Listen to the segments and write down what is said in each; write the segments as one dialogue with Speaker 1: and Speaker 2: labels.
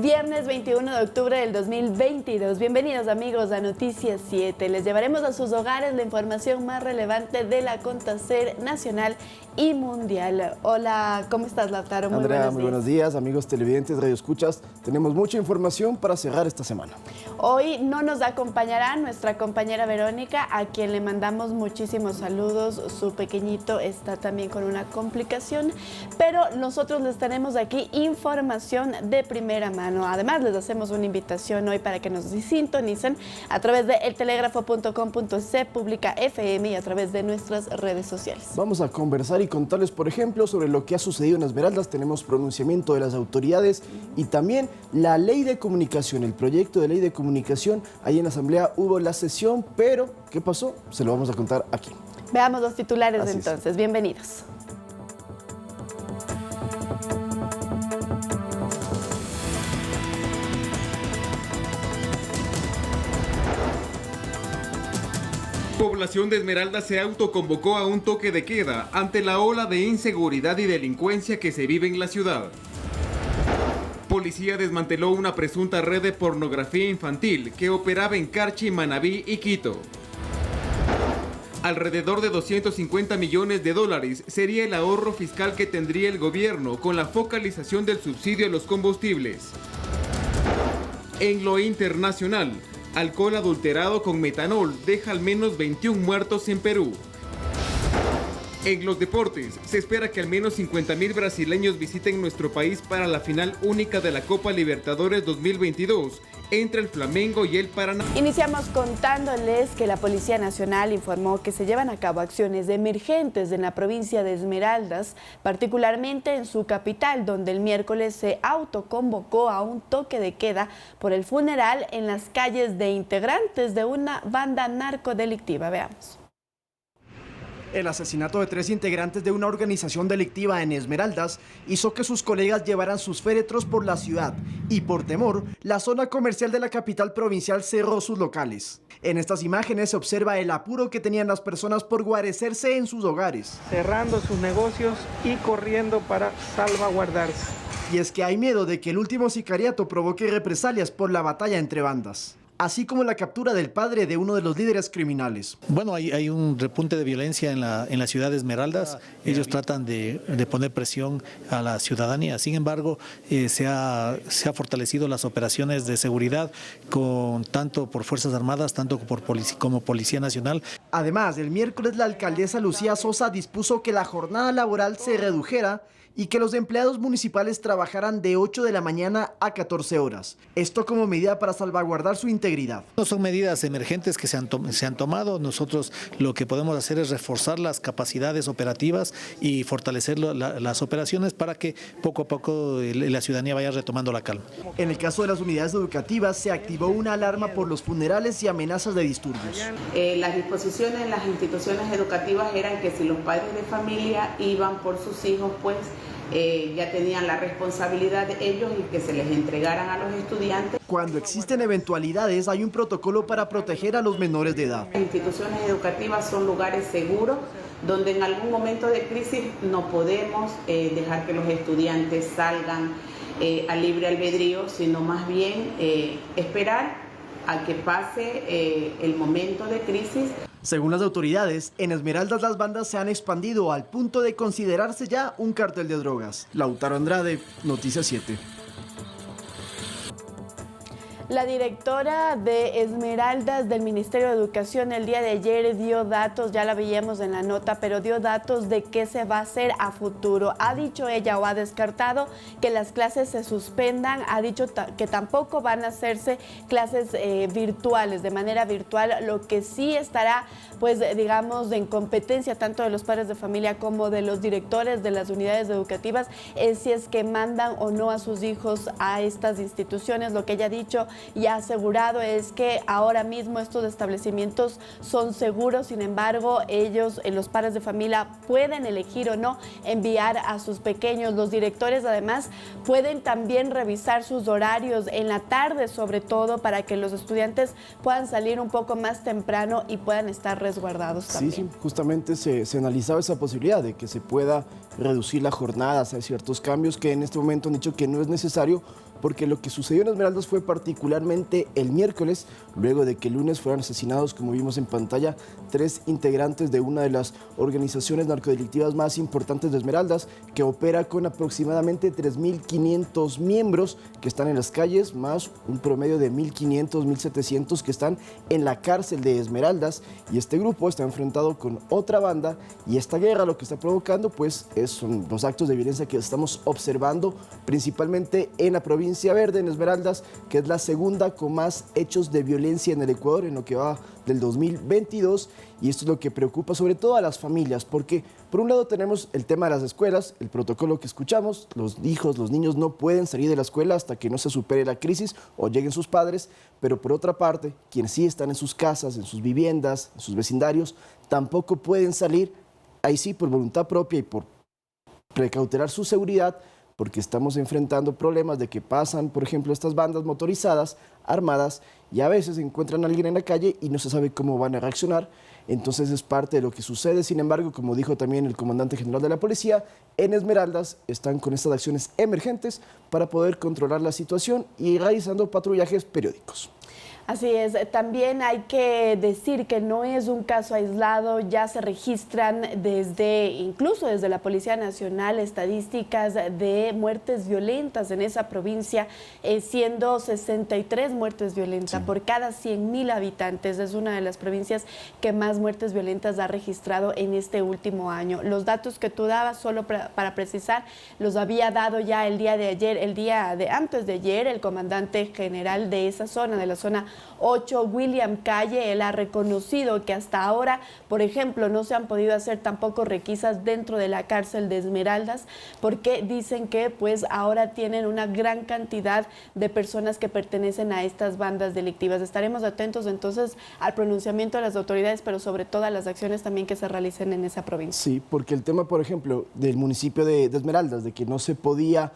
Speaker 1: viernes 21 de octubre del 2022. Bienvenidos amigos a Noticias 7. Les llevaremos a sus hogares la información más relevante del acontecer nacional y mundial. Hola, ¿cómo estás, Lautaro? Muy
Speaker 2: Andrea,
Speaker 1: buenos
Speaker 2: muy
Speaker 1: días.
Speaker 2: buenos días, amigos televidentes, radioescuchas. Tenemos mucha información para cerrar esta semana.
Speaker 1: Hoy no nos acompañará nuestra compañera Verónica, a quien le mandamos muchísimos saludos. Su pequeñito está también con una complicación, pero nosotros les tenemos aquí información de primera mano. Además, les hacemos una invitación hoy para que nos sintonicen a través de eltelegrafo.com.c, Pública FM y a través de nuestras redes sociales.
Speaker 2: Vamos a conversar y contarles, por ejemplo, sobre lo que ha sucedido en Esmeraldas. Tenemos pronunciamiento de las autoridades y también la ley de comunicación, el proyecto de ley de comunicación. Ahí en la asamblea hubo la sesión, pero ¿qué pasó? Se lo vamos a contar aquí.
Speaker 1: Veamos los titulares
Speaker 2: Así
Speaker 1: entonces.
Speaker 2: es.
Speaker 1: Bienvenidos.
Speaker 3: Población de Esmeraldas se autoconvocó a un toque de queda ante la ola de inseguridad y delincuencia que se vive en la ciudad. Policía desmanteló una presunta red de pornografía infantil que operaba en Carchi, Manabí y Quito. Alrededor de 250 millones de dólares sería el ahorro fiscal que tendría el gobierno con la focalización del subsidio a los combustibles. En lo internacional, alcohol adulterado con metanol deja al menos 21 muertos en Perú. En los deportes, se espera que al menos 50.000 brasileños visiten nuestro país para la final única de la Copa Libertadores 2022 entre el Flamengo y el Paraná.
Speaker 1: Iniciamos contándoles que la Policía Nacional informó que se llevan a cabo acciones emergentes en la provincia de Esmeraldas, particularmente en su capital, donde el miércoles se autoconvocó a un toque de queda por el funeral en las calles de integrantes de una banda narcodelictiva. Veamos.
Speaker 4: El asesinato de 3 integrantes de una organización delictiva en Esmeraldas hizo que sus colegas llevaran sus féretros por la ciudad y por temor, la zona comercial de la capital provincial cerró sus locales. En estas imágenes se observa el apuro que tenían las personas por guarecerse en sus hogares.
Speaker 5: Cerrando sus negocios y corriendo para salvaguardarse.
Speaker 4: Y es que hay miedo de que el último sicariato provoque represalias por la batalla entre bandas, así como la captura del padre de uno de los líderes criminales.
Speaker 6: Bueno, hay un repunte de violencia en la ciudad de Esmeraldas. Ellos tratan de poner presión a la ciudadanía. Sin embargo, se ha fortalecido las operaciones de seguridad tanto por Fuerzas Armadas, tanto como Policía Nacional.
Speaker 4: Además, el miércoles la alcaldesa Lucía Sosa dispuso que la jornada laboral se redujera y que los empleados municipales trabajaran de 8 de la mañana a 14 horas. Esto como medida para salvaguardar su integridad.
Speaker 6: No son medidas emergentes que se han tomado. Nosotros lo que podemos hacer es reforzar las capacidades operativas y fortalecer las operaciones para que poco a poco la ciudadanía vaya retomando la calma.
Speaker 4: En el caso de las unidades educativas se activó una alarma por los funerales y amenazas de disturbios.
Speaker 7: Las disposiciones en las instituciones educativas eran que si los padres de familia iban por sus hijos, pues ya tenían la responsabilidad de ellos y que se les entregaran a los estudiantes.
Speaker 4: Cuando existen eventualidades hay un protocolo para proteger a los menores de edad.
Speaker 7: Las instituciones educativas son lugares seguros donde en algún momento de crisis no podemos dejar que los estudiantes salgan a libre albedrío, sino más bien esperar a que pase el momento de crisis.
Speaker 4: Según las autoridades, en Esmeraldas las bandas se han expandido al punto de considerarse ya un cártel de drogas. Lautaro Andrade, Noticias 7.
Speaker 1: La directora de Esmeraldas del Ministerio de Educación el día de ayer dio datos, ya la veíamos en la nota, pero dio datos de qué se va a hacer a futuro. Ha dicho ella o ha descartado que las clases se suspendan, ha dicho que tampoco van a hacerse clases virtuales, de manera virtual. Lo que sí estará, pues digamos, en competencia tanto de los padres de familia como de los directores de las unidades educativas es si es que mandan o no a sus hijos a estas instituciones. Lo que ella ha dicho y ha asegurado es que ahora mismo estos establecimientos son seguros. Sin embargo, ellos, los padres de familia, pueden elegir o no enviar a sus pequeños. Los directores además pueden también revisar sus horarios en la tarde, sobre todo para que los estudiantes puedan salir un poco más temprano y puedan estar resguardados también.
Speaker 2: Sí, justamente se analizaba esa posibilidad de que se pueda reducir la jornada, hacer ciertos cambios que en este momento han dicho que no es necesario, porque lo que sucedió en Esmeraldas fue particularmente el miércoles, luego de que el lunes fueran asesinados, como vimos en pantalla, 3 integrantes de una de las organizaciones narcodelictivas más importantes de Esmeraldas, que opera con aproximadamente 3.500 miembros que están en las calles, más un promedio de 1.500, 1.700 que están en la cárcel de Esmeraldas, y este grupo está enfrentado con otra banda, y esta guerra lo que está provocando pues son los actos de violencia que estamos observando principalmente en la provincia Verde, en Esmeraldas, que es la segunda con más hechos de violencia en el Ecuador en lo que va del 2022, y esto es lo que preocupa sobre todo a las familias, porque por un lado tenemos el tema de las escuelas, el protocolo que escuchamos, los hijos, los niños no pueden salir de la escuela hasta que no se supere la crisis o lleguen sus padres, pero por otra parte, quienes sí están en sus casas, en sus viviendas, en sus vecindarios, tampoco pueden salir, ahí sí por voluntad propia y por precautelar su seguridad, porque estamos enfrentando problemas de que pasan, por ejemplo, estas bandas motorizadas, armadas, y a veces encuentran a alguien en la calle y no se sabe cómo van a reaccionar. Entonces es parte de lo que sucede. Sin embargo, como dijo también el comandante general de la policía, en Esmeraldas están con estas acciones emergentes para poder controlar la situación y realizando patrullajes periódicos.
Speaker 1: Así es, también hay que decir que no es un caso aislado, ya se registran incluso desde la Policía Nacional, estadísticas de muertes violentas en esa provincia, siendo 63 muertes violentas por cada 100.000 habitantes. Es una de las provincias que más muertes violentas ha registrado en este último año. Los datos que tú dabas, solo para precisar, los había dado ya el día de ayer, antes de ayer, el comandante general de esa zona, de la zona 8, William Calle. Él ha reconocido que hasta ahora, por ejemplo, no se han podido hacer tampoco requisas dentro de la cárcel de Esmeraldas, porque dicen que pues ahora tienen una gran cantidad de personas que pertenecen a estas bandas delictivas. Estaremos atentos entonces al pronunciamiento de las autoridades, pero sobre todo a las acciones también que se realicen en esa provincia.
Speaker 2: Sí, porque el tema, por ejemplo, del municipio de Esmeraldas, de que no se podía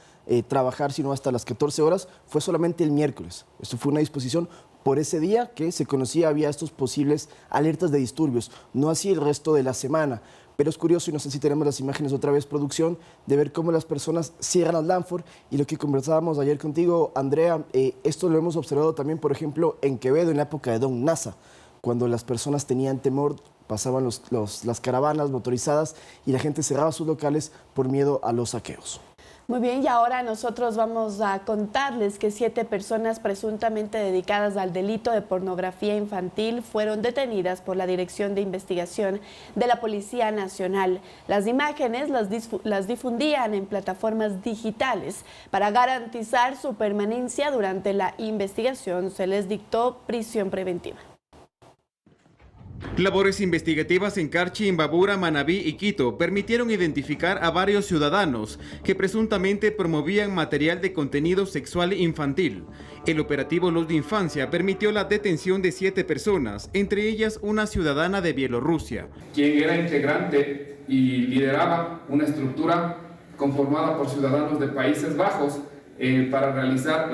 Speaker 2: trabajar sino hasta las 14 horas, fue solamente el miércoles. Esto fue una disposición por ese día que se conocía había estos posibles alertas de disturbios, no así el resto de la semana. Pero es curioso, y no sé si tenemos las imágenes otra vez, producción, de ver cómo las personas cierran las Lanford, y lo que conversábamos ayer contigo, Andrea, esto lo hemos observado también, por ejemplo, en Quevedo, en la época de Don Nasa, cuando las personas tenían temor, pasaban las caravanas motorizadas y la gente cerraba sus locales por miedo a los saqueos.
Speaker 1: Muy bien, y ahora nosotros vamos a contarles que 7 personas presuntamente dedicadas al delito de pornografía infantil fueron detenidas por la Dirección de Investigación de la Policía Nacional. Las imágenes las difundían en plataformas digitales. Para garantizar su permanencia durante la investigación, se les dictó prisión preventiva.
Speaker 3: Labores investigativas en Carchi, Imbabura, Manabí y Quito permitieron identificar a varios ciudadanos que presuntamente promovían material de contenido sexual infantil. El operativo Luz de Infancia permitió la detención de 7 personas, entre ellas una ciudadana de Bielorrusia,
Speaker 8: quien era integrante y lideraba una estructura conformada por ciudadanos de Países Bajos para realizar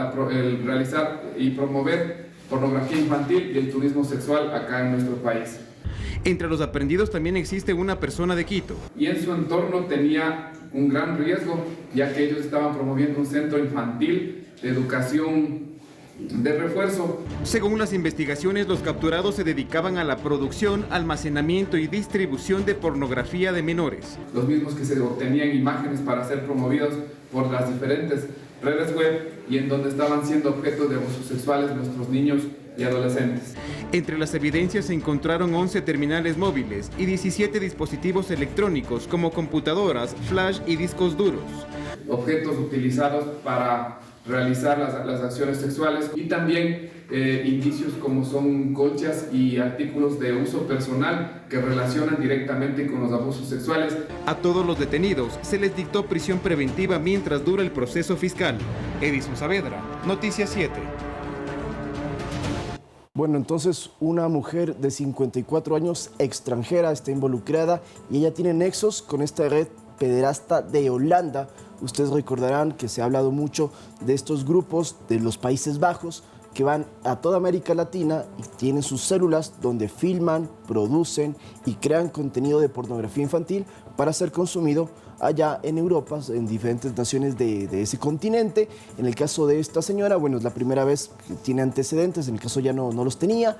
Speaker 8: y promover pornografía infantil y el turismo sexual acá en nuestro país.
Speaker 3: Entre los aprendidos también existe una persona de Quito.
Speaker 8: Y en su entorno tenía un gran riesgo, ya que ellos estaban promoviendo un centro infantil de educación de refuerzo.
Speaker 3: Según las investigaciones, los capturados se dedicaban a la producción, almacenamiento y distribución de pornografía de menores.
Speaker 8: Los mismos que se obtenían imágenes para ser promovidos por las diferentes redes web y en donde estaban siendo objeto de abusos sexuales nuestros niños y adolescentes.
Speaker 3: Entre las evidencias se encontraron 11 terminales móviles y 17 dispositivos electrónicos como computadoras, flash y discos duros.
Speaker 8: Objetos utilizados para realizar las acciones sexuales y también indicios como son colchas y artículos de uso personal que relacionan directamente con los abusos sexuales.
Speaker 3: A todos los detenidos se les dictó prisión preventiva mientras dura el proceso fiscal. Edison Saavedra, Noticias 7.
Speaker 2: Bueno, entonces una mujer de 54 años extranjera está involucrada y ella tiene nexos con esta red pederasta de Holanda. Ustedes recordarán que se ha hablado mucho de estos grupos de los Países Bajos que van a toda América Latina y tienen sus células donde filman, producen y crean contenido de pornografía infantil para ser consumido allá en Europa, en diferentes naciones de ese continente. En el caso de esta señora, bueno, es la primera vez que tiene antecedentes, en el caso ya no los tenía,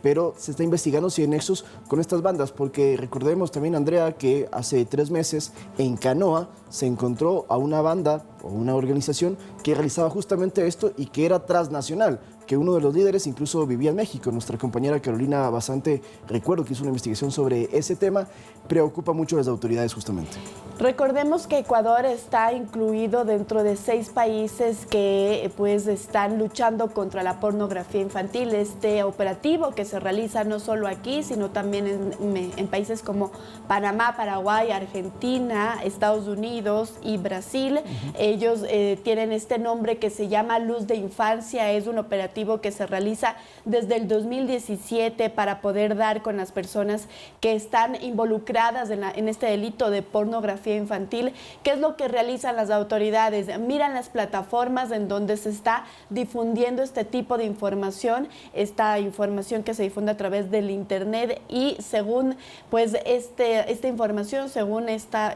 Speaker 2: pero se está investigando si hay nexos con estas bandas, porque recordemos también, Andrea, que hace 3 meses en Canoa se encontró a una banda o una organización que realizaba justamente esto y que era transnacional, que uno de los líderes incluso vivía en México. Nuestra compañera Carolina Basante, recuerdo que hizo una investigación sobre ese tema, preocupa mucho a las autoridades justamente.
Speaker 1: Recordemos que Ecuador está incluido dentro de 6 países que pues están luchando contra la pornografía infantil. Este operativo que se realiza no solo aquí, sino también en países como Panamá, Paraguay, Argentina, Estados Unidos y Brasil. Ellos tienen este nombre que se llama Luz de Infancia. Es un operativo que se realiza desde el 2017 para poder dar con las personas que están involucradas en este delito de pornografía infantil. ¿Qué es lo que realizan las autoridades? Miran las plataformas en donde se está difundiendo este tipo de información, esta información que se difunde a través del internet, y según pues esta información, según esta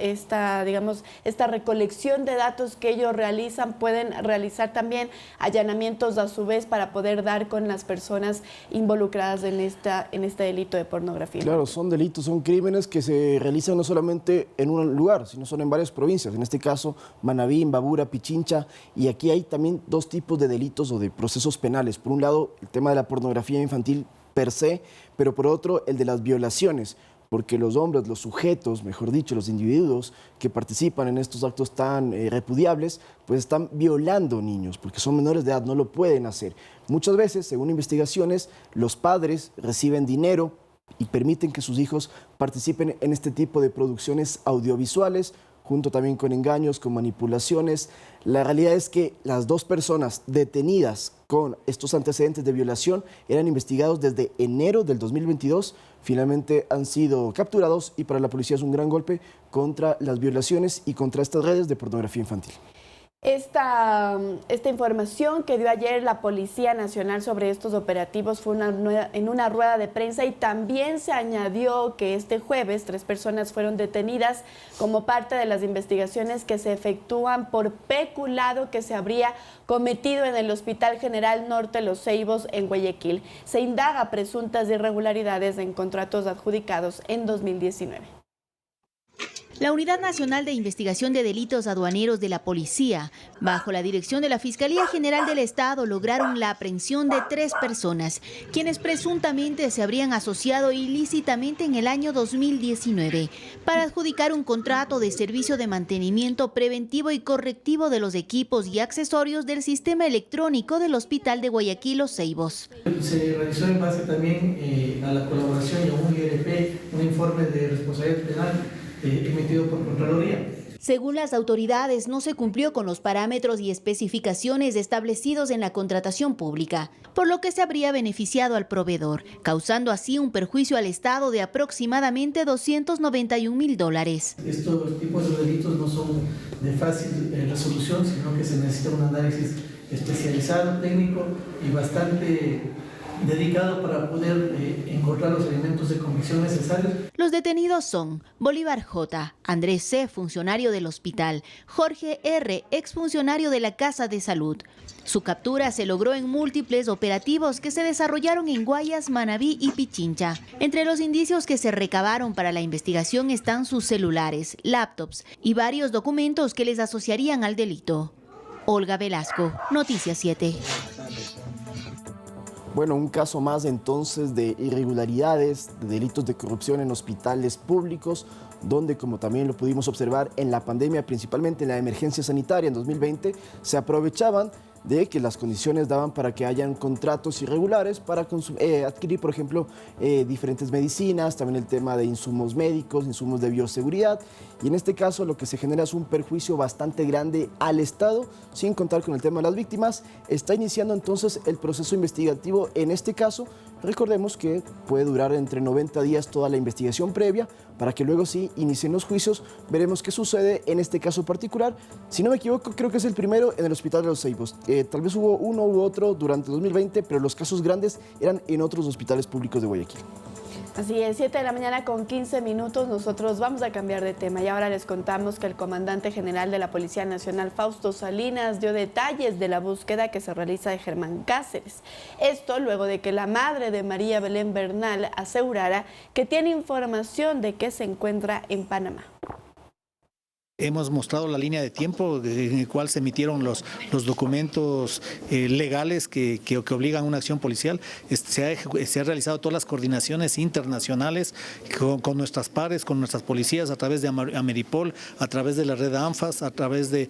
Speaker 1: recolección de datos que ellos realizan, pueden realizar también allanamientos a su vez para poder dar con las personas involucradas en este delito de pornografía.
Speaker 2: Claro, son delitos, son crímenes que se realizan no solamente en un lugar, sino son en varias provincias, en este caso Manabí, Imbabura, Pichincha, y aquí hay también 2 tipos de delitos o de procesos penales. Por un lado, el tema de la pornografía infantil per se, pero por otro, el de las violaciones, porque los hombres, los sujetos, mejor dicho, los individuos que participan en estos actos tan repudiables, pues están violando niños, porque son menores de edad, no lo pueden hacer. Muchas veces, según investigaciones, los padres reciben dinero y permiten que sus hijos participen en este tipo de producciones audiovisuales, junto también con engaños, con manipulaciones. La realidad es que las 2 personas detenidas con estos antecedentes de violación eran investigados desde enero del 2022, finalmente han sido capturados y para la policía es un gran golpe contra las violaciones y contra estas redes de pornografía infantil.
Speaker 1: Esta información que dio ayer la Policía Nacional sobre estos operativos fue en una rueda de prensa, y también se añadió que este jueves 3 personas fueron detenidas como parte de las investigaciones que se efectúan por peculado que se habría cometido en el Hospital General Norte Los Ceibos en Guayaquil. Se indaga presuntas irregularidades en contratos adjudicados en 2019.
Speaker 9: La Unidad Nacional de Investigación de Delitos Aduaneros de la Policía, bajo la dirección de la Fiscalía General del Estado, lograron la aprehensión de 3 personas, quienes presuntamente se habrían asociado ilícitamente en el año 2019 para adjudicar un contrato de servicio de mantenimiento preventivo y correctivo de los equipos y accesorios del sistema electrónico del Hospital de Guayaquil Los Ceibos.
Speaker 10: Se realizó en base también a la colaboración y a un IRP, un informe de responsabilidad penal emitido por Contraloría.
Speaker 9: Según las autoridades, no se cumplió con los parámetros y especificaciones establecidos en la contratación pública, por lo que se habría beneficiado al proveedor, causando así un perjuicio al Estado de aproximadamente $291.000.
Speaker 10: Estos tipos de delitos no son de fácil resolución, sino que se necesita un análisis especializado, técnico y bastante dedicado para poder encontrar los elementos de convicción necesarios.
Speaker 9: Los detenidos son Bolívar J., Andrés C., funcionario del hospital, Jorge R., exfuncionario de la Casa de Salud. Su captura se logró en múltiples operativos que se desarrollaron en Guayas, Manabí y Pichincha. Entre los indicios que se recabaron para la investigación están sus celulares, laptops y varios documentos que les asociarían al delito. Olga Velasco, Noticias 7.
Speaker 2: Bueno, un caso más entonces de irregularidades, de delitos de corrupción en hospitales públicos, donde, como también lo pudimos observar en la pandemia, principalmente en la emergencia sanitaria en 2020, se aprovechaban de que las condiciones daban para que hayan contratos irregulares para adquirir, por ejemplo, diferentes medicinas, también el tema de insumos médicos, insumos de bioseguridad, y en este caso lo que se genera es un perjuicio bastante grande al Estado, sin contar con el tema de las víctimas. Está iniciando entonces el proceso investigativo en este caso. Recordemos que puede durar entre 90 días toda la investigación previa para que luego sí inicien los juicios. Veremos qué sucede en este caso particular. Si no me equivoco, creo que es el primero en el Hospital de los Ceibos. Tal vez hubo uno u otro durante 2020, pero los casos grandes eran en otros hospitales públicos de Guayaquil.
Speaker 1: Así es, 7 de la mañana con 15 minutos, nosotros vamos a cambiar de tema y ahora les contamos que el comandante general de la Policía Nacional, Fausto Salinas, dio detalles de la búsqueda que se realiza de Germán Cáceres. Esto luego de que la madre de María Belén Bernal asegurara que tiene información de que se encuentra en Panamá.
Speaker 6: Hemos mostrado la línea de tiempo en el cual se emitieron los documentos legales que obligan a una acción policial. Se ha realizado todas las coordinaciones internacionales con nuestras pares, con nuestras policías, a través de Ameripol, a través de la red ANFAS, a través de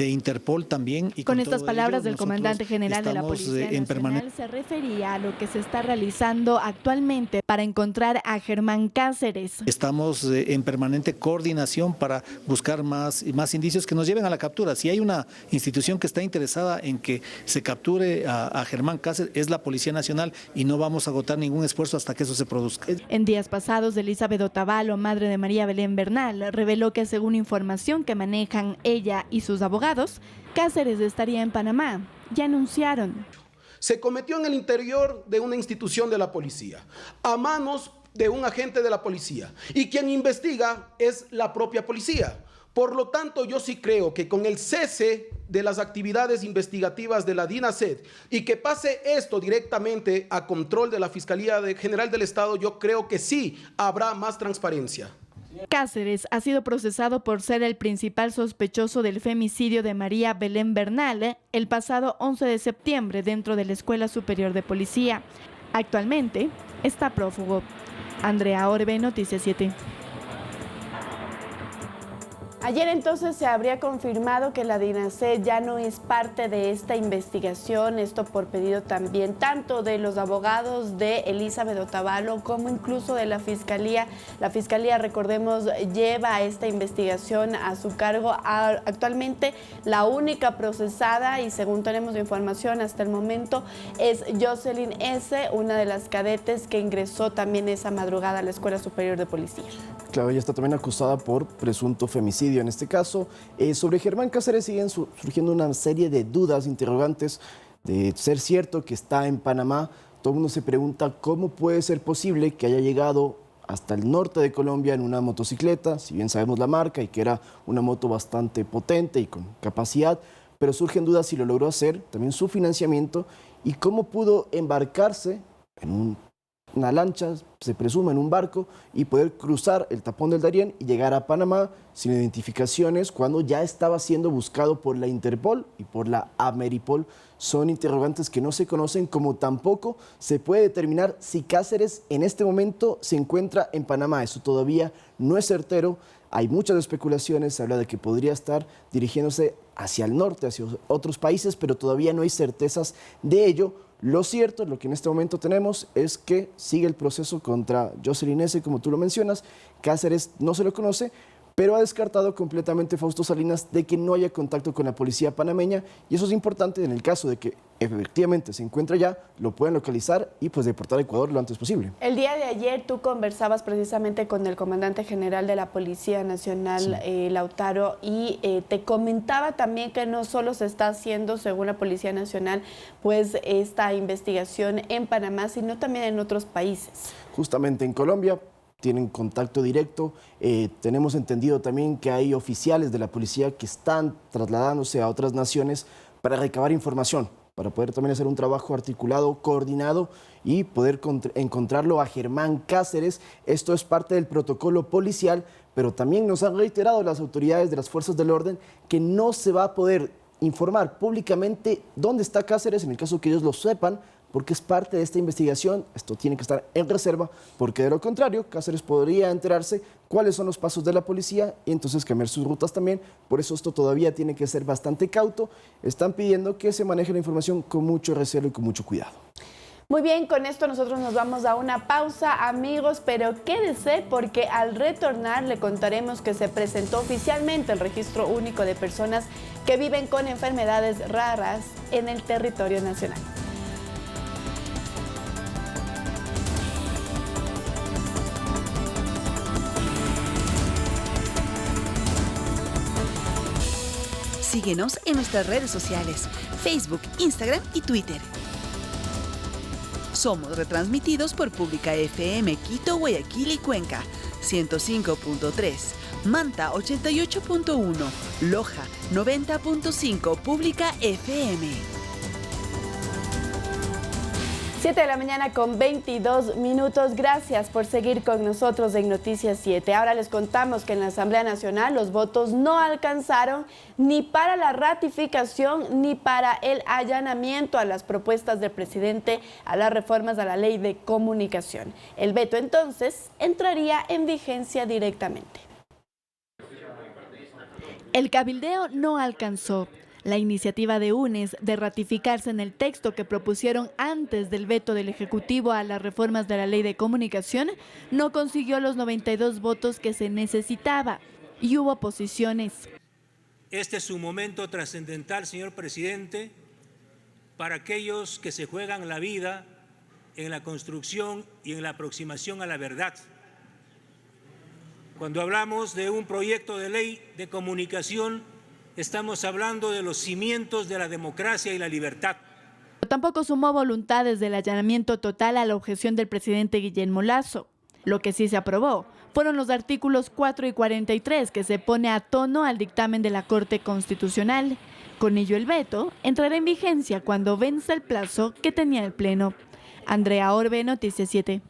Speaker 6: Interpol también.
Speaker 11: Y con estas palabras del comandante general de la Policía Nacional se refería a lo que se está realizando actualmente para encontrar a Germán Cáceres.
Speaker 6: Estamos en permanente coordinación para buscar más indicios que nos lleven a la captura. Si hay una institución que está interesada en que se capture a Germán Cáceres, es la Policía Nacional, y no vamos a agotar ningún esfuerzo hasta que eso se produzca.
Speaker 11: En días pasados, Elizabeth Otavalo, madre de María Belén Bernal, reveló que según información que manejan ella y sus abogados, Cáceres estaría en Panamá. Ya anunciaron.
Speaker 12: Se cometió en el interior de una institución de la policía, a manos de un agente de la policía, y quien investiga es la propia policía. Por lo tanto, yo sí creo que con el cese de las actividades investigativas de la DINASED y que pase esto directamente a control de la Fiscalía General del Estado, yo creo que sí habrá más transparencia.
Speaker 11: Cáceres ha sido procesado por ser el principal sospechoso del femicidio de María Belén Bernal el pasado 11 de septiembre dentro de la Escuela Superior de Policía. Actualmente está prófugo. Andrea Orbe, Noticias 7.
Speaker 1: Ayer entonces se habría confirmado que la DINASED ya no es parte de esta investigación, esto por pedido también tanto de los abogados de Elizabeth Otavalo como incluso de la Fiscalía. La Fiscalía, recordemos, lleva esta investigación a su cargo. Actualmente la única procesada, y según tenemos información hasta el momento, es Jocelyn S., una de las cadetes que ingresó también esa madrugada a la Escuela Superior de Policía.
Speaker 2: Claro, ella está también acusada por presunto femicidio en este caso. Sobre Germán Cáceres siguen surgiendo una serie de dudas, interrogantes, de ser cierto que está en Panamá. Todo el mundo se pregunta cómo puede ser posible que haya llegado hasta el norte de Colombia en una motocicleta, si bien sabemos la marca y que era una moto bastante potente y con capacidad, pero surgen dudas si lo logró hacer, también su financiamiento y cómo pudo embarcarse en una lancha, se presume en un barco, y poder cruzar el tapón del Darién y llegar a Panamá sin identificaciones cuando ya estaba siendo buscado por la Interpol y por la Ameripol. Son interrogantes que no se conocen, como tampoco se puede determinar si Cáceres en este momento se encuentra en Panamá. Eso todavía no es certero. Hay muchas especulaciones, se habla de que podría estar dirigiéndose hacia el norte, hacia otros países, pero todavía no hay certezas de ello. Lo cierto, lo que en este momento tenemos es que sigue el proceso contra Jocelyn S., como tú lo mencionas. Cáceres no se lo conoce, pero ha descartado completamente Fausto Salinas de que no haya contacto con la policía panameña, y eso es importante en el caso de que efectivamente se encuentra ya, lo pueden localizar y pues deportar a Ecuador lo antes posible.
Speaker 1: El día de ayer tú conversabas precisamente con el comandante general de la Policía Nacional, sí, Lautaro, y te comentaba también que no solo se está haciendo, según la Policía Nacional, pues esta investigación en Panamá, sino también en otros países. Justamente en Colombia tienen contacto directo. Tenemos entendido también que hay oficiales de la policía que están trasladándose a otras naciones para recabar información, para poder también hacer un trabajo articulado, coordinado y poder encontrarlo a Germán Cáceres. Esto es parte del protocolo policial, pero también nos han reiterado las autoridades de las fuerzas del orden que no se va a poder informar públicamente dónde está Cáceres, en el caso que ellos lo sepan,
Speaker 2: porque es parte de esta investigación. Esto tiene que estar en reserva, porque de lo contrario, Cáceres podría enterarse cuáles son los pasos de la policía y entonces cambiar sus rutas también. Por eso esto todavía tiene que ser bastante cauto. Están pidiendo que se maneje la información con mucho recelo y con mucho cuidado.
Speaker 1: Muy bien, con esto nosotros nos vamos a una pausa, amigos, pero quédese porque al retornar le contaremos que se presentó oficialmente el Registro Único de Personas que viven con enfermedades raras en el territorio nacional.
Speaker 13: Síguenos en nuestras redes sociales, Facebook, Instagram y Twitter. Somos retransmitidos por Pública FM Quito, Guayaquil y Cuenca, 105.3, Manta 88.1, Loja 90.5, Pública FM.
Speaker 1: 7 de la mañana con 22 minutos. Gracias por seguir con nosotros en Noticias 7. Ahora les contamos que en la Asamblea Nacional los votos no alcanzaron ni para la ratificación ni para el allanamiento a las propuestas del presidente a las reformas a la Ley de Comunicación. El veto entonces entraría en vigencia directamente.
Speaker 11: El cabildeo no alcanzó. La iniciativa de UNES de ratificarse en el texto que propusieron antes del veto del Ejecutivo a las reformas de la Ley de Comunicación no consiguió los 92 votos que se necesitaba y hubo oposiciones.
Speaker 14: Este es un momento trascendental, señor presidente, para aquellos que se juegan la vida en la construcción y en la aproximación a la verdad. Cuando hablamos de un proyecto de ley de comunicación, estamos hablando de los cimientos de la democracia y la libertad.
Speaker 11: Tampoco sumó voluntades del allanamiento total a la objeción del presidente Guillermo Lasso. Lo que sí se aprobó fueron los artículos 4 y 43, que se pone a tono al dictamen de la Corte Constitucional. Con ello el veto entrará en vigencia cuando venza el plazo que tenía el Pleno. Andrea Orbe, Noticias 7.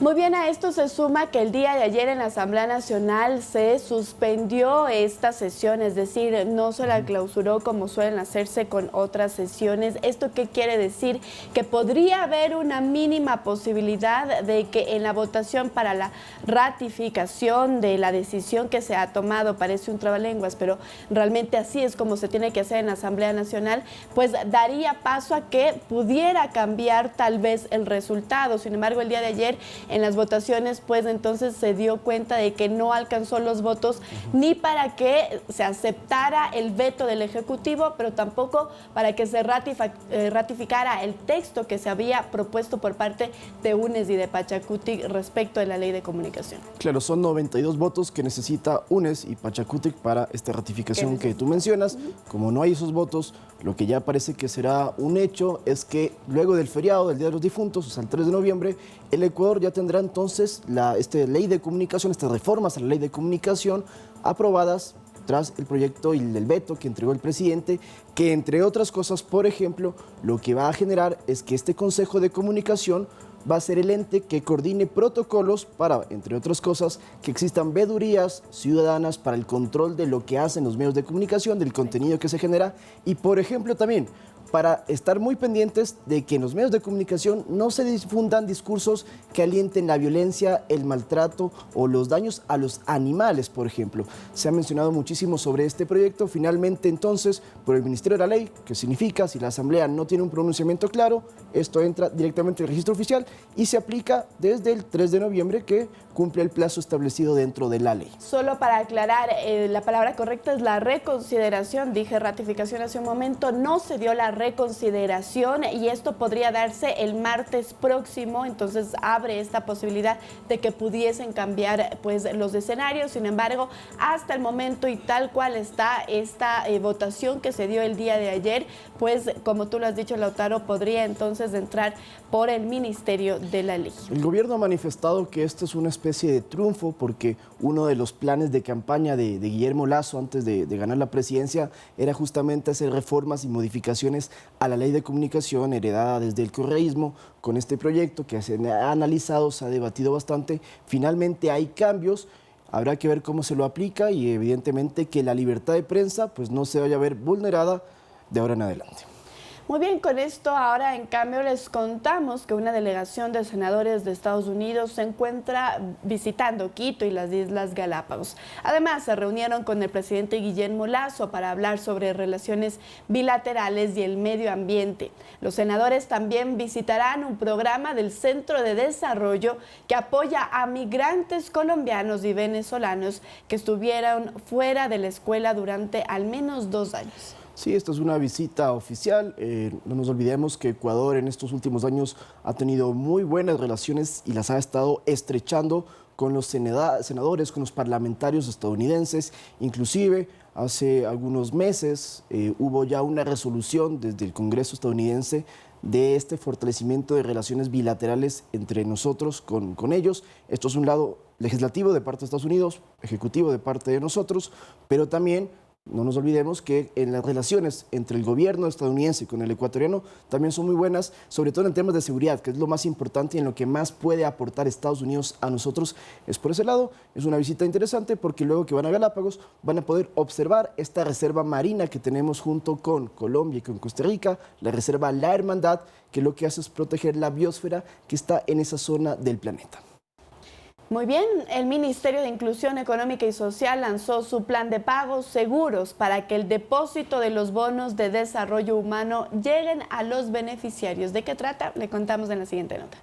Speaker 1: Muy bien, a esto se suma que el día de ayer en la Asamblea Nacional se suspendió esta sesión, es decir, no se la clausuró como suelen hacerse con otras sesiones. ¿Esto qué quiere decir? Que podría haber una mínima posibilidad de que en la votación para la ratificación de la decisión que se ha tomado, parece un trabalenguas, pero realmente así es como se tiene que hacer en la Asamblea Nacional, pues daría paso a que pudiera cambiar tal vez el resultado. Sin embargo, el día de ayer en las votaciones, pues entonces se dio cuenta de que no alcanzó los votos ni para que se aceptara el veto del Ejecutivo, pero tampoco para que se ratificara el texto que se había propuesto por parte de UNES y de Pachacutic respecto de la Ley de Comunicación.
Speaker 2: Claro, son 92 votos que necesita UNES y Pachacutic para esta ratificación que tú mencionas. Como no hay esos votos, lo que ya parece que será un hecho es que luego del feriado del Día de los Difuntos, o sea, el 3 de noviembre, el Ecuador ya tendrá entonces esta ley de comunicación, estas reformas a la ley de comunicación aprobadas tras el proyecto y el veto que entregó el presidente, que entre otras cosas, por ejemplo, lo que va a generar es que este Consejo de Comunicación va a ser el ente que coordine protocolos para, entre otras cosas, que existan veedurías ciudadanas para el control de lo que hacen los medios de comunicación, del contenido que se genera y, por ejemplo, también para estar muy pendientes de que en los medios de comunicación no se difundan discursos que alienten la violencia, el maltrato o los daños a los animales, por ejemplo. Se ha mencionado muchísimo sobre este proyecto. Finalmente, entonces, por el Ministerio de la Ley, que significa si la Asamblea no tiene un pronunciamiento claro, esto entra directamente al registro oficial y se aplica desde el 3 de noviembre, que cumple el plazo establecido dentro de la ley.
Speaker 1: Solo para aclarar, la palabra correcta es la reconsideración. Dije ratificación hace un momento, no se dio la reconsideración y esto podría darse el martes próximo, entonces abre esta posibilidad de que pudiesen cambiar pues los escenarios. Sin embargo, hasta el momento y tal cual está esta votación que se dio el día de ayer, pues como tú lo has dicho, Lautaro, podría entonces entrar por el Ministerio de la Ley.
Speaker 2: El gobierno ha manifestado que esto es una especie de triunfo porque uno de los planes de campaña de Guillermo Lasso antes de ganar la presidencia era justamente hacer reformas y modificaciones a la Ley de Comunicación heredada desde el correísmo. Con este proyecto que se ha analizado, se ha debatido bastante, finalmente hay cambios. Habrá que ver cómo se lo aplica y evidentemente que la libertad de prensa pues no se vaya a ver vulnerada de ahora en adelante.
Speaker 1: Muy bien, con esto ahora en cambio les contamos que una delegación de senadores de Estados Unidos se encuentra visitando Quito y las Islas Galápagos. Además, se reunieron con el presidente Guillermo Lasso para hablar sobre relaciones bilaterales y el medio ambiente. Los senadores también visitarán un programa del Centro de Desarrollo que apoya a migrantes colombianos y venezolanos que estuvieron fuera de la escuela durante al menos 2 años.
Speaker 2: Sí, esta es una visita oficial. No nos olvidemos que Ecuador en estos últimos años ha tenido muy buenas relaciones y las ha estado estrechando con los senadores, con los parlamentarios estadounidenses. Inclusive, hace algunos meses hubo ya una resolución desde el Congreso estadounidense de este fortalecimiento de relaciones bilaterales entre nosotros con ellos. Esto es un lado legislativo de parte de Estados Unidos, ejecutivo de parte de nosotros, pero también no nos olvidemos que en las relaciones entre el gobierno estadounidense con el ecuatoriano también son muy buenas, sobre todo en temas de seguridad, que es lo más importante y en lo que más puede aportar Estados Unidos a nosotros. Es por ese lado, es una visita interesante porque luego que van a Galápagos van a poder observar esta reserva marina que tenemos junto con Colombia y con Costa Rica, la reserva La Hermandad, que lo que hace es proteger la biosfera que está en esa zona del planeta.
Speaker 1: Muy bien, el Ministerio de Inclusión Económica y Social lanzó su plan de pagos seguros para que el depósito de los bonos de desarrollo humano lleguen a los beneficiarios. ¿De qué trata? Le contamos en la siguiente nota.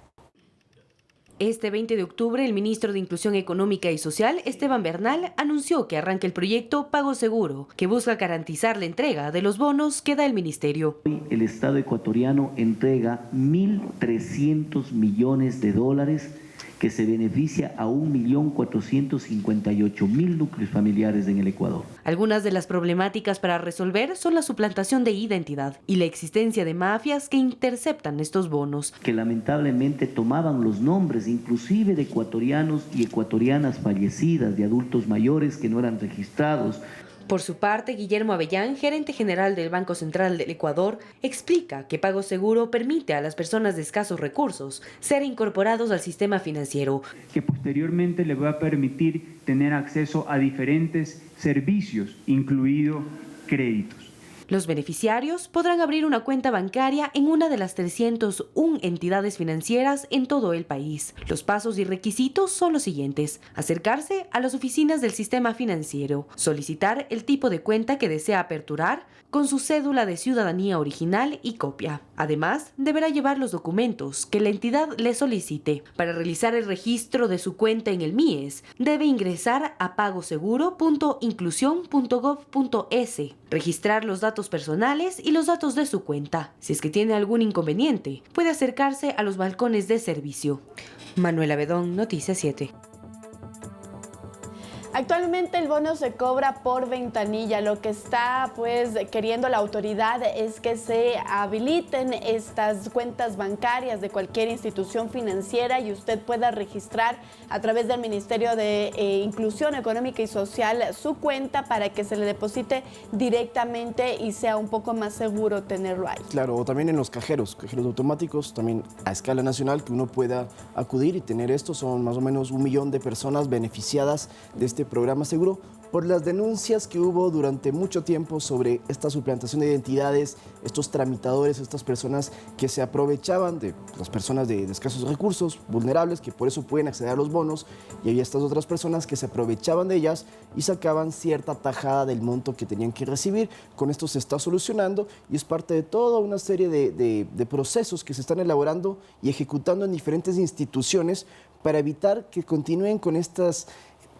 Speaker 15: Este 20 de octubre, el ministro de Inclusión Económica y Social, Esteban Bernal, anunció que arranca el proyecto Pago Seguro, que busca garantizar la entrega de los bonos que da el ministerio.
Speaker 16: Hoy el Estado ecuatoriano entrega 1.300 millones de dólares que se beneficia a 1.458.000 núcleos familiares en el Ecuador.
Speaker 15: Algunas de las problemáticas para resolver son la suplantación de identidad y la existencia de mafias que interceptan estos bonos.
Speaker 16: Que lamentablemente tomaban los nombres inclusive de ecuatorianos y ecuatorianas fallecidas, de adultos mayores que no eran registrados.
Speaker 15: Por su parte, Guillermo Avellán, gerente general del Banco Central del Ecuador, explica que Pago Seguro permite a las personas de escasos recursos ser incorporados al sistema financiero.
Speaker 17: Que posteriormente le va a permitir tener acceso a diferentes servicios, incluido créditos.
Speaker 15: Los beneficiarios podrán abrir una cuenta bancaria en una de las 301 entidades financieras en todo el país. Los pasos y requisitos son los siguientes: acercarse a las oficinas del sistema financiero, solicitar el tipo de cuenta que desea aperturar con su cédula de ciudadanía original y copia. Además, deberá llevar los documentos que la entidad le solicite. Para realizar el registro de su cuenta en el MIES, debe ingresar a pagoseguro.inclusión.gov.es, registrar los datos personales y los datos de su cuenta. Si es que tiene algún inconveniente, puede acercarse a los balcones de servicio. Manuela Bedón, Noticias 7.
Speaker 1: Actualmente el bono se cobra por ventanilla. Lo que está queriendo la autoridad es que se habiliten estas cuentas bancarias de cualquier institución financiera y usted pueda registrar a través del Ministerio de Inclusión Económica y Social su cuenta para que se le deposite directamente y sea un poco más seguro tenerlo ahí.
Speaker 2: Claro, o también en los cajeros automáticos, también a escala nacional, que uno pueda acudir y tener esto. Son más o menos 1 millón de personas beneficiadas de este programa seguro por las denuncias que hubo durante mucho tiempo sobre esta suplantación de identidades, estos tramitadores, estas personas que se aprovechaban de las personas de escasos recursos, vulnerables, que por eso pueden acceder a los bonos, y había estas otras personas que se aprovechaban de ellas y sacaban cierta tajada del monto que tenían que recibir. Con esto se está solucionando y es parte de toda una serie de procesos que se están elaborando y ejecutando en diferentes instituciones para evitar que continúen con estas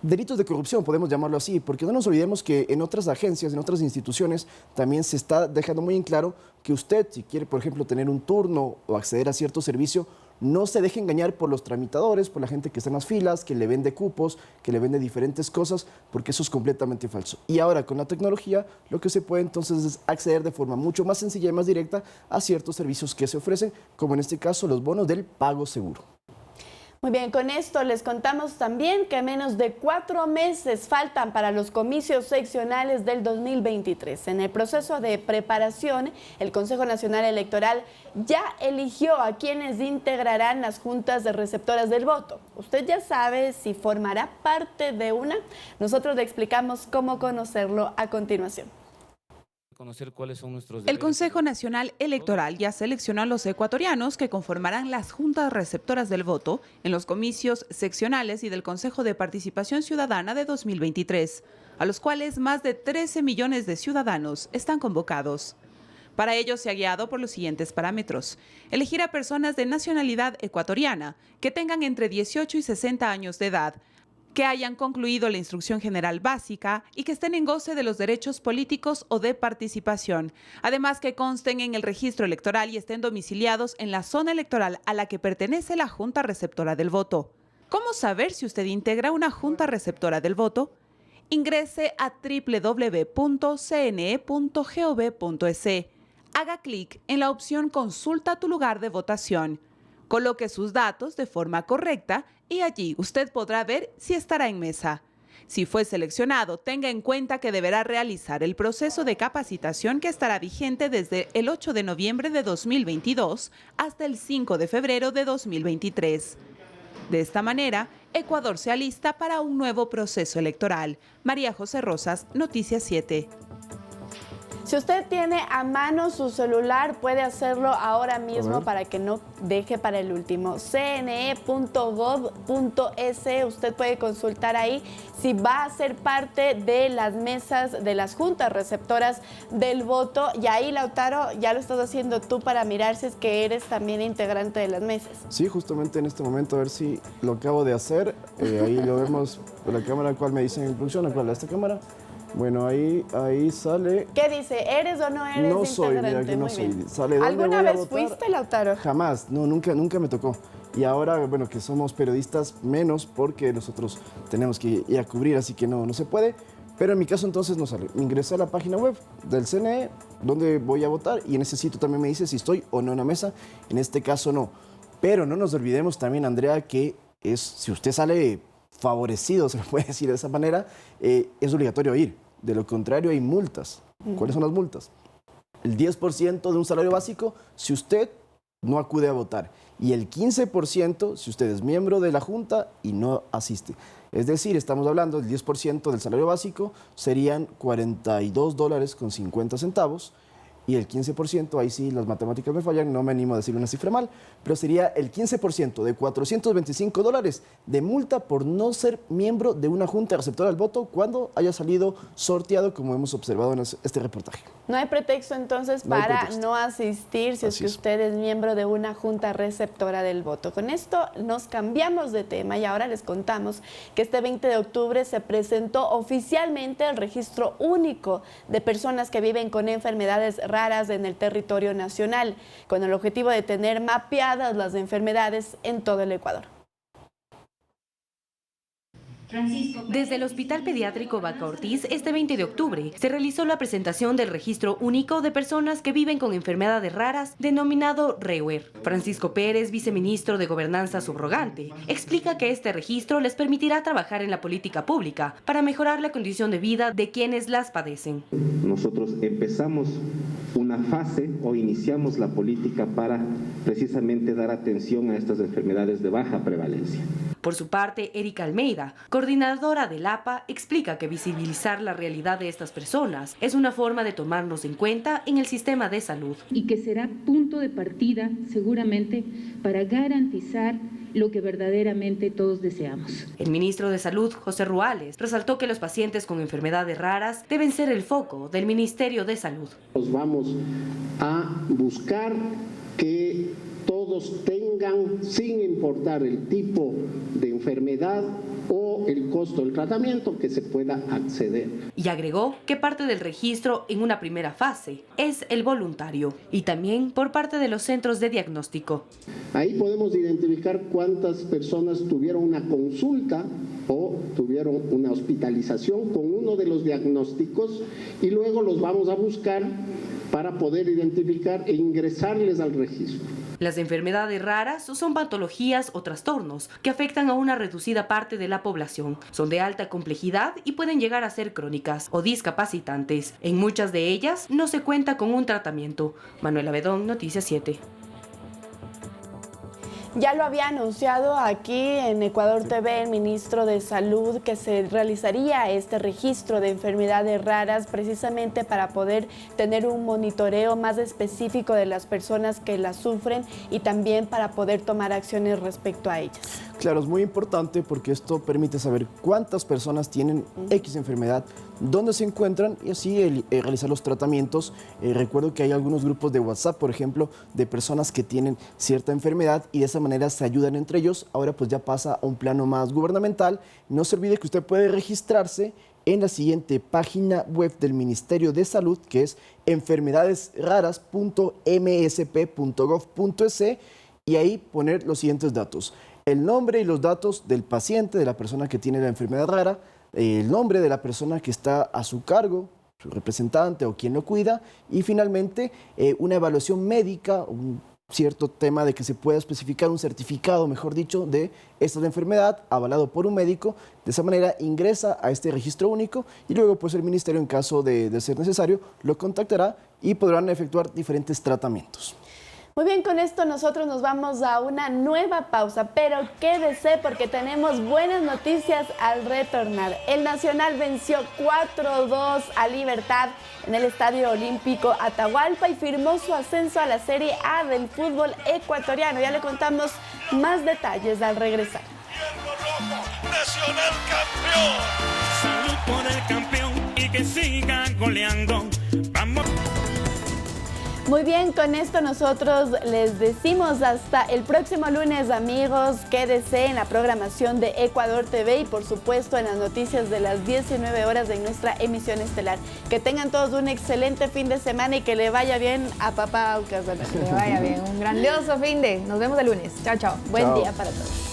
Speaker 2: delitos de corrupción, podemos llamarlo así, porque no nos olvidemos que en otras agencias, en otras instituciones, también se está dejando muy en claro que usted, si quiere, por ejemplo, tener un turno o acceder a cierto servicio, no se deje engañar por los tramitadores, por la gente que está en las filas, que le vende cupos, que le vende diferentes cosas, porque eso es completamente falso. Y ahora, con la tecnología, lo que se puede entonces es acceder de forma mucho más sencilla y más directa a ciertos servicios que se ofrecen, como en este caso los bonos del Pago Seguro.
Speaker 1: Muy bien, con esto les contamos también que menos de 4 meses faltan para los comicios seccionales del 2023. En el proceso de preparación, el Consejo Nacional Electoral ya eligió a quienes integrarán las juntas de receptoras del voto. Usted ya sabe si formará parte de una. Nosotros le explicamos cómo conocerlo a continuación.
Speaker 18: conocer cuáles son nuestros
Speaker 19: El
Speaker 18: deberes.
Speaker 19: Consejo Nacional Electoral ya seleccionó a los ecuatorianos que conformarán las juntas receptoras del voto en los comicios seccionales y del Consejo de Participación Ciudadana de 2023, a los cuales más de 13 millones de ciudadanos están convocados. Para ello se ha guiado por los siguientes parámetros: elegir a personas de nacionalidad ecuatoriana que tengan entre 18 y 60 años de edad, que hayan concluido la instrucción general básica y que estén en goce de los derechos políticos o de participación. Además, que consten en el registro electoral y estén domiciliados en la zona electoral a la que pertenece la junta receptora del voto. ¿Cómo saber si usted integra una junta receptora del voto? Ingrese a www.cne.gov.es. Haga clic en la opción Consulta tu lugar de votación. Coloque sus datos de forma correcta y allí usted podrá ver si estará en mesa. Si fue seleccionado, tenga en cuenta que deberá realizar el proceso de capacitación que estará vigente desde el 8 de noviembre de 2022 hasta el 5 de febrero de 2023. De esta manera, Ecuador se alista para un nuevo proceso electoral. María José Rosas, Noticias 7.
Speaker 1: Si usted tiene a mano su celular, puede hacerlo ahora mismo para que no deje para el último. cne.gov.es, usted puede consultar ahí si va a ser parte de las mesas de las juntas receptoras del voto. Y ahí, Lautaro, ya lo estás haciendo tú para mirar si es que eres también integrante de las mesas.
Speaker 2: Sí, justamente en este momento, a ver si lo acabo de hacer. Ahí lo vemos por la cámara, ¿cuál me dicen en producción? ¿Cuál es esta cámara? Bueno, ahí sale...
Speaker 1: ¿Qué dice? ¿Eres o no eres
Speaker 2: no soy,
Speaker 1: integrante?
Speaker 2: mira, que no
Speaker 1: Muy
Speaker 2: soy.
Speaker 1: bien.
Speaker 2: Sale,
Speaker 1: ¿Alguna vez fuiste, Lautaro?
Speaker 2: Jamás, no, nunca me tocó. Y ahora, bueno, que somos periodistas menos porque nosotros tenemos que ir a cubrir, así que no se puede. Pero en mi caso entonces no sale. Ingresé a la página web del CNE, donde voy a votar, y en ese sitio también me dice si estoy o no en la mesa. En este caso no. Pero no nos olvidemos también, Andrea, que si usted sale favorecido, se le puede decir de esa manera, es obligatorio ir. De lo contrario, hay multas. ¿Cuáles son las multas? El 10% de un salario básico si usted no acude a votar. Y el 15% si usted es miembro de la Junta y no asiste. Es decir, estamos hablando del 10% del salario básico, serían $42.50. Y el 15%, ahí sí las matemáticas me fallan, no me animo a decir una cifra mal, pero sería el 15% de $425 de multa por no ser miembro de una junta receptora del voto cuando haya salido sorteado, como hemos observado en este reportaje.
Speaker 1: No hay pretexto entonces para no asistir si es que usted es miembro de una junta receptora del voto. Con esto nos cambiamos de tema y ahora les contamos que este 20 de octubre se presentó oficialmente el registro único de personas que viven con enfermedades raras en el territorio nacional, con el objetivo de tener mapeadas las enfermedades en todo el Ecuador.
Speaker 15: Desde el Hospital Pediátrico Vaca Ortiz, este 20 de octubre, se realizó la presentación del registro único de personas que viven con enfermedades raras, denominado REWER. Francisco Pérez, viceministro de Gobernanza subrogante, explica que este registro les permitirá trabajar en la política pública para mejorar la condición de vida de quienes las padecen.
Speaker 20: Nosotros empezamos una fase o iniciamos la política para precisamente dar atención a estas enfermedades de baja prevalencia.
Speaker 15: Por su parte, Erika Almeida, coordinadora del APA, explica que visibilizar la realidad de estas personas es una forma de tomarnos en cuenta en el sistema de salud.
Speaker 21: Y que será punto de partida, seguramente, para garantizar lo que verdaderamente todos deseamos.
Speaker 15: El ministro de Salud, José Ruales, resaltó que los pacientes con enfermedades raras deben ser el foco del Ministerio de Salud.
Speaker 22: Nos vamos a buscar que todos tengan, sin importar el tipo de enfermedad o el costo del tratamiento, que se pueda acceder.
Speaker 15: Y agregó que parte del registro en una primera fase es el voluntario y también por parte de los centros de diagnóstico.
Speaker 22: Ahí podemos identificar cuántas personas tuvieron una consulta o tuvieron una hospitalización con uno de los diagnósticos y luego los vamos a buscar para poder identificar e ingresarles al registro.
Speaker 15: Las enfermedades raras son patologías o trastornos que afectan a una reducida parte de la población. Son de alta complejidad y pueden llegar a ser crónicas o discapacitantes. En muchas de ellas no se cuenta con un tratamiento. Manuela Bedón, Noticias 7.
Speaker 1: Ya lo había anunciado aquí en Ecuador TV el ministro de Salud que se realizaría este registro de enfermedades raras precisamente para poder tener un monitoreo más específico de las personas que las sufren y también para poder tomar acciones respecto a ellas.
Speaker 2: Claro, es muy importante porque esto permite saber cuántas personas tienen X enfermedad, dónde se encuentran y así realizar los tratamientos. Recuerdo que hay algunos grupos de WhatsApp, por ejemplo, de personas que tienen cierta enfermedad y de esa manera se ayudan entre ellos. Ahora pues ya pasa a un plano más gubernamental. No se olvide que usted puede registrarse en la siguiente página web del Ministerio de Salud, que es enfermedadesraras.msp.gov.es, y ahí poner los siguientes datos: el nombre y los datos del paciente, de la persona que tiene la enfermedad rara, el nombre de la persona que está a su cargo, su representante o quien lo cuida, y finalmente una evaluación médica, un cierto tema de que se pueda especificar un certificado, mejor dicho, de esta enfermedad avalado por un médico. De esa manera ingresa a este registro único y luego pues el ministerio, en caso de ser necesario, lo contactará y podrán efectuar diferentes tratamientos.
Speaker 1: Muy bien, con esto nosotros nos vamos a una nueva pausa, pero quédese porque tenemos buenas noticias al retornar. El Nacional venció 4-2 a Libertad en el Estadio Olímpico Atahualpa y firmó su ascenso a la Serie A del fútbol ecuatoriano. Ya le contamos más detalles al regresar.
Speaker 5: Nacional campeón. Salud por el campeón y que siga goleando. Vamos.
Speaker 1: Muy bien, con esto nosotros les decimos hasta el próximo lunes, amigos. Quédese en la programación de Ecuador TV y por supuesto en las noticias de las 19 horas de nuestra emisión estelar. Que tengan todos un excelente fin de semana y que le vaya bien a papá Aucas.
Speaker 18: Que le vaya bien, un grandioso fin de. Nos vemos el lunes. Chao, chao.
Speaker 1: Buen día para todos.